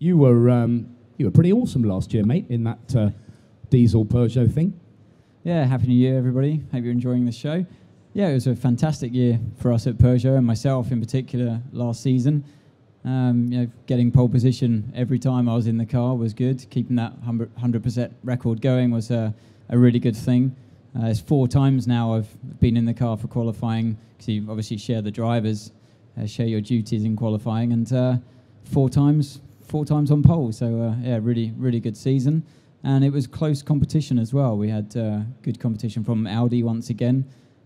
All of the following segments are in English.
You were pretty awesome last year, mate, in that diesel Peugeot thing. Yeah, Happy New Year, everybody. Hope you're enjoying the show. Yeah, it was a fantastic year for us at Peugeot, and myself in particular last season. Getting pole position every time I was in the car was good. Keeping that 100% record going was a really good thing. It's 4 times now I've been in the car for qualifying, because you obviously share the drivers, share your duties in qualifying, and 4 times on pole. So really good season, and it was close competition as well. We had good competition from Audi once again,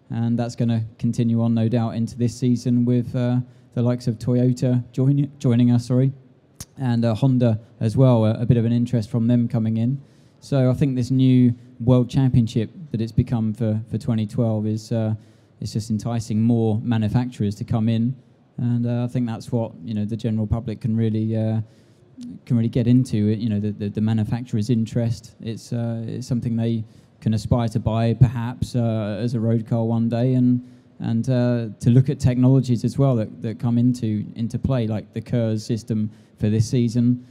and that's going to continue on, no doubt, into this season with the likes of Toyota joining us, and Honda as well. A bit of an interest from them coming in. So I think this new World Championship that it's become for 2012 is just enticing more manufacturers to come in, and I think that's what the general public can really get into. The manufacturer's interest. It's something they can aspire to buy, perhaps as a road car one day, and to look at technologies as well that come into play, like the KERS system for this season.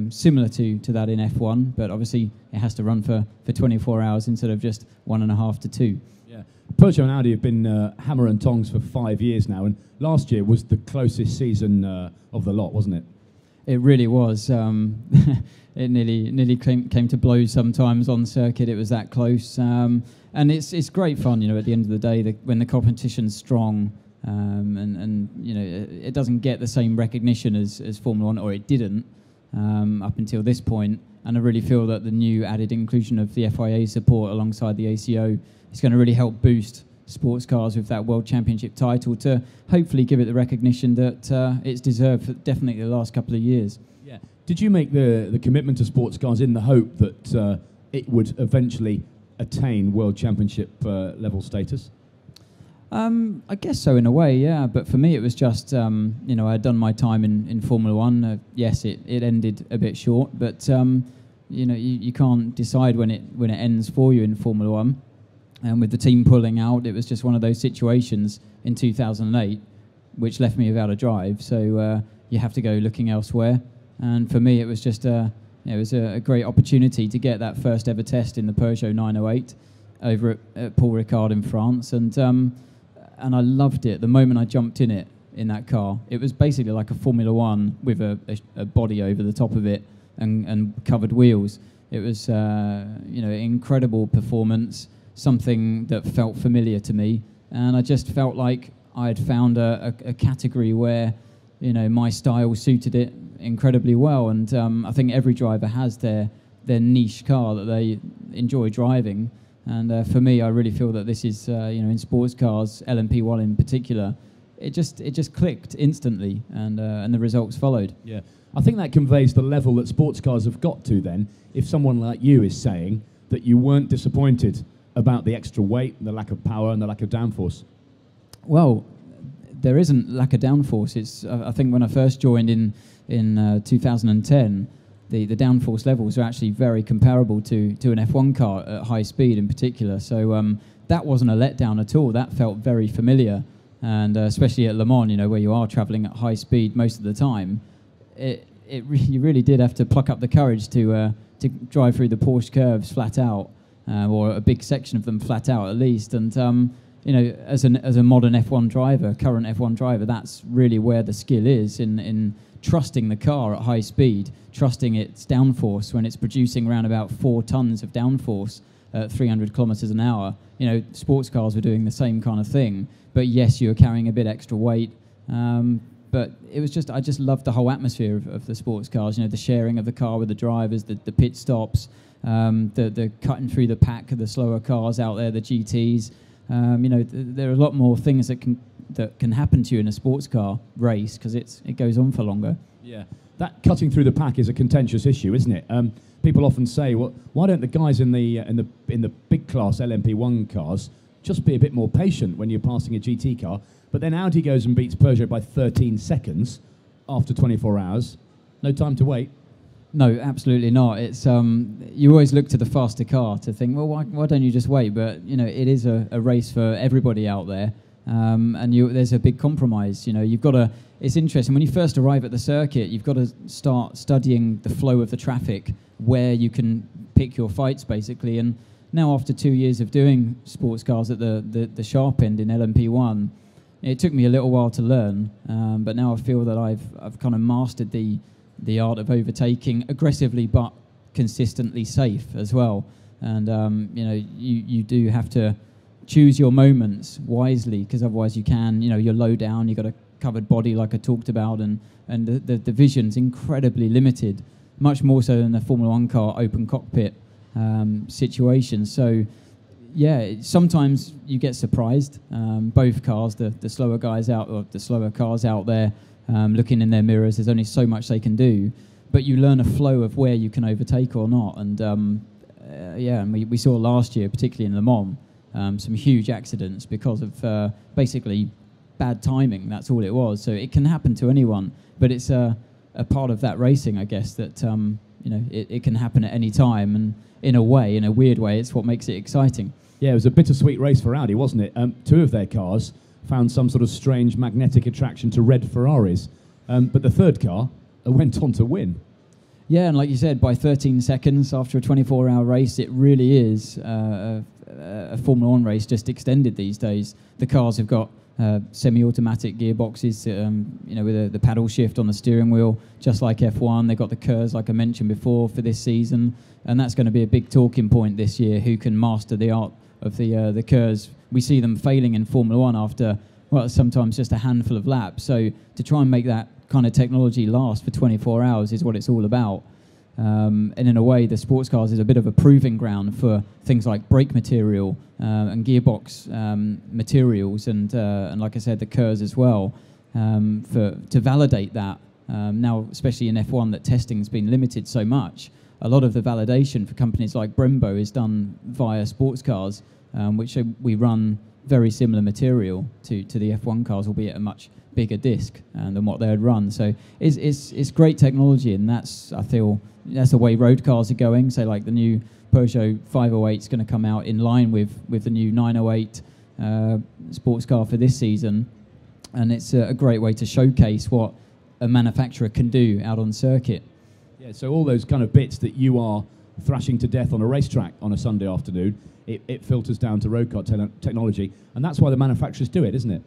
Similar to that in F1, but obviously it has to run for 24 hours instead of just 1.5 to 2. Yeah, Peugeot and Audi have been hammer and tongs for 5 years now, and last year was the closest season of the lot, wasn't it? It really was. It nearly came to blows sometimes on circuit. It was that close, and it's great fun. At the end of the day, when the competition's strong, and it doesn't get the same recognition as Formula One, or it didn't. Up until this point, and I really feel that the new added inclusion of the FIA support alongside the ACO is going to really help boost sports cars with that World Championship title, to hopefully give it the recognition that it's deserved for definitely the last couple of years. Yeah. Did you make the commitment to sports cars in the hope that it would eventually attain World Championship level status? I guess so, in a way, yeah. But for me, it was just, I had done my time in Formula One. Yes, it ended a bit short, but you can't decide when it ends for you in Formula One. And with the team pulling out, it was just one of those situations in 2008, which left me without a drive. So you have to go looking elsewhere. And for me, it was just it was a great opportunity to get that first ever test in the Peugeot 908 over at Paul Ricard in France, and I loved it the moment I jumped in that car. It was basically like a Formula One with a body over the top of it and covered wheels. It was incredible performance, something that felt familiar to me, and I just felt like I had found a category where my style suited it incredibly well. And I think every driver has their niche car that they enjoy driving. And for me, I really feel that this is, in sports cars, LMP1 in particular, it just clicked instantly, and the results followed. Yeah, I think that conveys the level that sports cars have got to then. If someone like you is saying that you weren't disappointed about the extra weight, the lack of power, and the lack of downforce. Well, there isn't lack of downforce. It's I think when I first joined in 2010. The downforce levels are actually very comparable to an F1 car at high speed in particular. So that wasn't a letdown at all. That felt very familiar. And especially at Le Mans, where you are travelling at high speed most of the time, you really did have to pluck up the courage to drive through the Porsche curves flat out, or a big section of them flat out at least. And as a modern F1 driver, current F1 driver, that's really where the skill is in trusting the car at high speed, trusting its downforce when it's producing around about 4 tons of downforce at 300 kilometers an hour. Sports cars were doing the same kind of thing, but yes, you were carrying a bit extra weight. But it was I just loved the whole atmosphere of the sports cars. The sharing of the car with the drivers, the pit stops, the cutting through the pack of the slower cars out there, the GTs. There are a lot more things that can happen to you in a sports car race, because it goes on for longer. Yeah, that cutting through the pack is a contentious issue, isn't it? People often say, well, why don't the guys in the big class LMP1 cars just be a bit more patient when you're passing a GT car? But then Audi goes and beats Peugeot by 13 seconds after 24 hours. No time to wait. No, absolutely not. It's you always look to the faster car to think, well, why don't you just wait? But it is a race for everybody out there. there's a big compromise. You've got to. It's interesting when you first arrive at the circuit. You've got to start studying the flow of the traffic, where you can pick your fights, basically. And now, after 2 years of doing sports cars at the sharp end in LMP1, it took me a little while to learn. But now I feel that I've kind of mastered the art of overtaking aggressively, but consistently safe as well. And you do have to choose your moments wisely, because otherwise you're low down, you've got a covered body like I talked about, and the vision's incredibly limited, much more so than the Formula 1 car open cockpit situation. So yeah, sometimes you get surprised. Both cars, the slower guys out, or the slower cars out there, looking in their mirrors, there's only so much they can do, but you learn a flow of where you can overtake or not. And and we saw last year, particularly in Le Mans, some huge accidents because of basically bad timing. That's all it was. So it can happen to anyone, but it's a part of that racing, I guess, that it can happen at any time, and in a weird way, it's what makes it exciting. Yeah, it was a bittersweet race for Audi, wasn't it? Two of their cars found some sort of strange magnetic attraction to red Ferraris, but the third car went on to win. Yeah, and like you said, by 13 seconds after a 24-hour race, it really is a Formula 1 race just extended these days. The cars have got semi-automatic gearboxes, with the paddle shift on the steering wheel, just like F1. They've got the KERS, like I mentioned before, for this season, and that's going to be a big talking point this year, who can master the art of the KERS. We see them failing in Formula 1 after, sometimes just a handful of laps. So to try and make that kind of technology last for 24 hours is what it's all about. And in a way, the sports cars is a bit of a proving ground for things like brake material and gearbox materials, and like I said, the KERS as well, to validate that. Now, especially in F1, that testing's been limited so much, a lot of the validation for companies like Brembo is done via sports cars, which we run very similar material to the F1 cars, albeit a much bigger disc than what they had run. So it's great technology, and I feel that's the way road cars are going. So like the new Peugeot 508 is going to come out in line with the new 908 sports car for this season, and it's a great way to showcase what a manufacturer can do out on circuit. Yeah, so all those kind of bits that you are thrashing to death on a racetrack on a Sunday afternoon, it filters down to road car technology, and that's why the manufacturers do it, isn't it?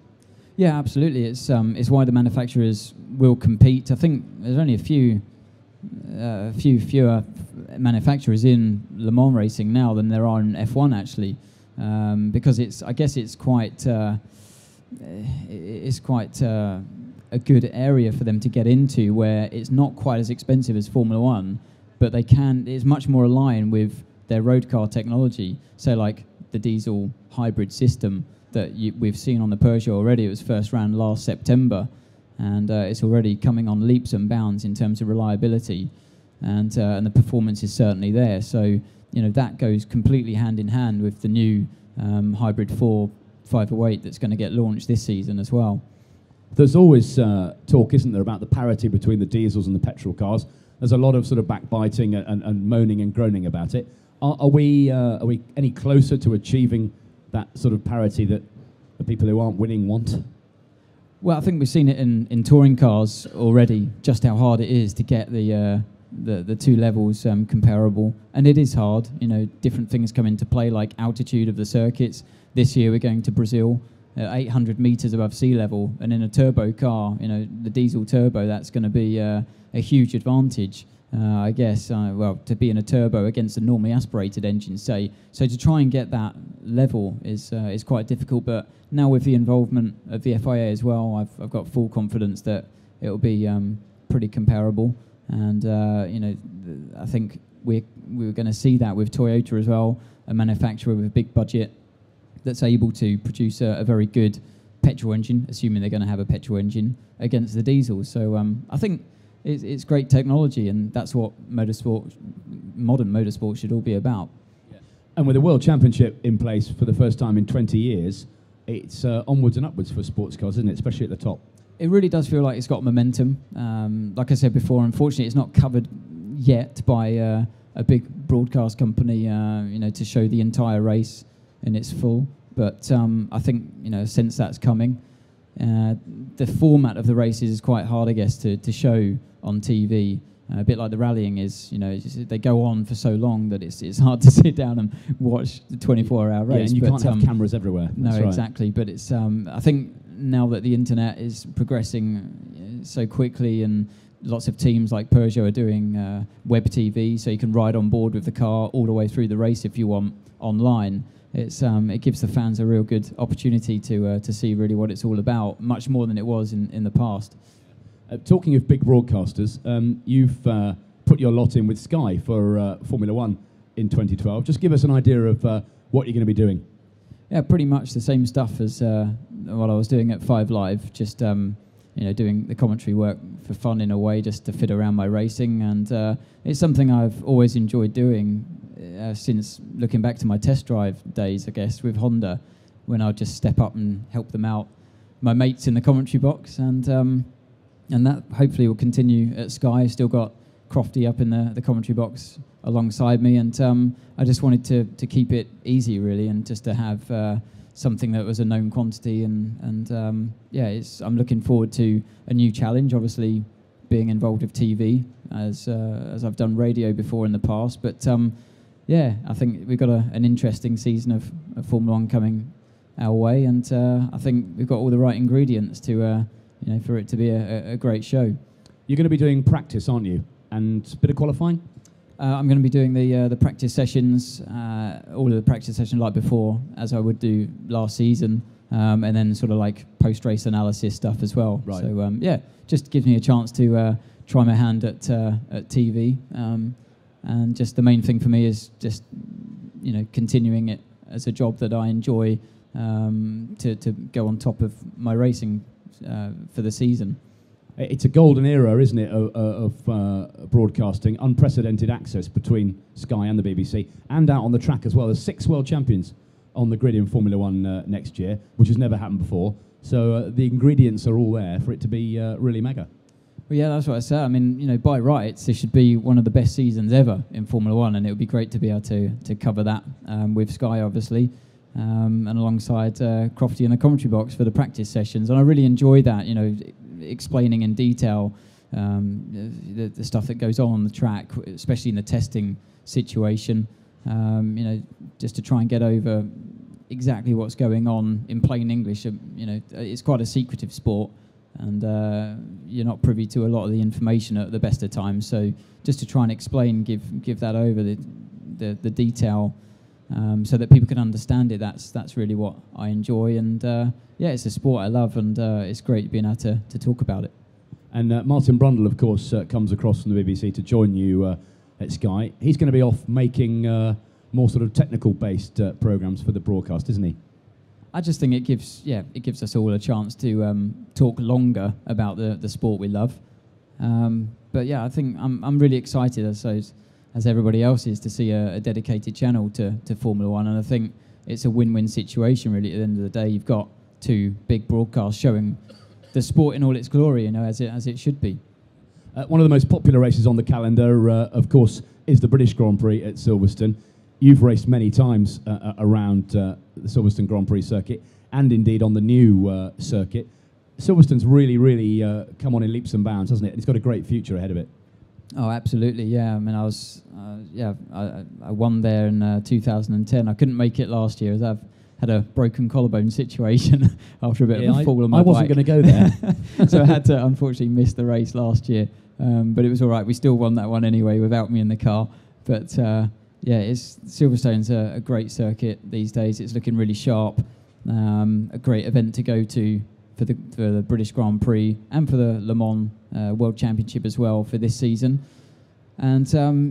Yeah, absolutely. It's why the manufacturers will compete. I think there's only a few fewer manufacturers in Le Mans racing now than there are in F1 actually, because it's quite a good area for them to get into, where it's not quite as expensive as Formula 1, but it's much more aligned with their road car technology. So like the diesel hybrid system that we've seen on the Peugeot already. It was first ran last September, and it's already coming on leaps and bounds in terms of reliability, and the performance is certainly there. So that goes completely hand in hand with the new hybrid 4 508 that's going to get launched this season as well. There's always talk, isn't there, about the parity between the diesels and the petrol cars. There's a lot of sort of backbiting and moaning and groaning about it. Are we any closer to achieving that sort of parity that the people who aren't winning want? Well, I think we've seen it in touring cars already, just how hard it is to get the two levels comparable. And it is hard. Different things come into play, like altitude of the circuits. This year we're going to Brazil, 800 meters above sea level, and in a turbo car, the diesel turbo, that's going to be a huge advantage. I guess, to be in a turbo against a normally aspirated engine, say. So to try and get that level is quite difficult. But now with the involvement of the FIA as well, I've got full confidence that it'll be pretty comparable. And I think we're going to see that with Toyota as well, a manufacturer with a big budget that's able to produce a very good petrol engine, assuming they're going to have a petrol engine, against the diesel. So I think it's great technology, and that's what modern motorsport should all be about. Yeah. And with the World Championship in place for the first time in 20 years, it's onwards and upwards for sports cars, isn't it? Especially at the top. It really does feel like it's got momentum. Like I said before, unfortunately, it's not covered yet by a big broadcast company, to show the entire race in its full. But I think, since that's coming, the format of the races is quite hard, I guess, to show on TV. A bit like the rallying is, they go on for so long that it's hard to sit down and watch the 24-hour race. Yeah, and you can't have cameras everywhere. No, That's right. exactly. But it's I think now that the internet is progressing so quickly, and lots of teams like Peugeot are doing web TV, so you can ride on board with the car all the way through the race if you want online. It gives the fans a real good opportunity to see really what it's all about, much more than it was in the past. Talking of big broadcasters, you've put your lot in with Sky for Formula One in 2012. Just give us an idea of what you're going to be doing. Yeah, pretty much the same stuff as what I was doing at 5 Live, just doing the commentary work for fun in a way, just to fit around my racing. And it's something I've always enjoyed doing since looking back to my test drive days, I guess, with Honda, when I'd just step up and help them out, my mates in the commentary box. And that hopefully will continue at Sky. Still got Crofty up in the commentary box alongside me, and I just wanted to keep it easy, really, and just to have something that was a known quantity. And I'm looking forward to a new challenge. Obviously, being involved with TV as I've done radio before in the past, but I think we've got an interesting season of Formula One coming our way, and I think we've got all the right ingredients to. For it to be a great show. You're going to be doing practice, aren't you? And a bit of qualifying? I'm going to be doing the practice sessions, all of the practice sessions like before, as I would do last season, and then sort of like post-race analysis stuff as well. Right. So, just gives me a chance to try my hand at TV. And just the main thing for me is just, continuing it as a job that I enjoy, to go on top of my racing for the season. It's a golden era, isn't it, of broadcasting, unprecedented access between Sky and the BBC, and out on the track as well. There's 6 world champions on the grid in Formula One next year, which has never happened before. So the ingredients are all there for it to be really mega. Well, yeah, that's what I said. I mean, by rights, this should be one of the best seasons ever in Formula One, and it would be great to be able to cover that with Sky, obviously. And alongside Crofty in the commentary box for the practice sessions. And I really enjoy that, explaining in detail the stuff that goes on the track, especially in the testing situation, just to try and get over exactly what's going on in plain English. It's quite a secretive sport, and you're not privy to a lot of the information at the best of times. So just to try and explain, give that over, the detail, so that people can understand it. That's really what I enjoy, and it's a sport I love, and it's great being able to talk about it. And Martin Brundle, of course, comes across from the BBC to join you at Sky. He's going to be off making more sort of technical-based programmes for the broadcast, isn't he? I just think it gives us all a chance to talk longer about the sport we love. But I think I'm really excited, as everybody else is, to see a dedicated channel to Formula One, and I think it's a win-win situation, really. At the end of the day, you've got 2 big broadcasts showing the sport in all its glory, as it should be. One of the most popular races on the calendar, of course, is the British Grand Prix at Silverstone. You've raced many times around the Silverstone Grand Prix circuit, and indeed on the new circuit. Silverstone's really come on in leaps and bounds, hasn't it? It's got a great future ahead of it. Oh, absolutely, yeah. I mean, I won there in 2010. I couldn't make it last year as I've had a broken collarbone situation after a bit of a fall on my bike. I wasn't going to go there. So I had to unfortunately miss the race last year. But it was all right. We still won that one anyway without me in the car. But Silverstone's a great circuit these days. It's looking really sharp. A great event to go to for the British Grand Prix and for the Le Mans World Championship as well for this season. And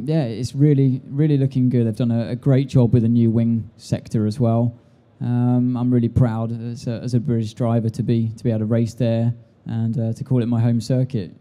it's really looking good. They've done a great job with the new wing sector as well. I'm really proud as a British driver to be able to race there and to call it my home circuit.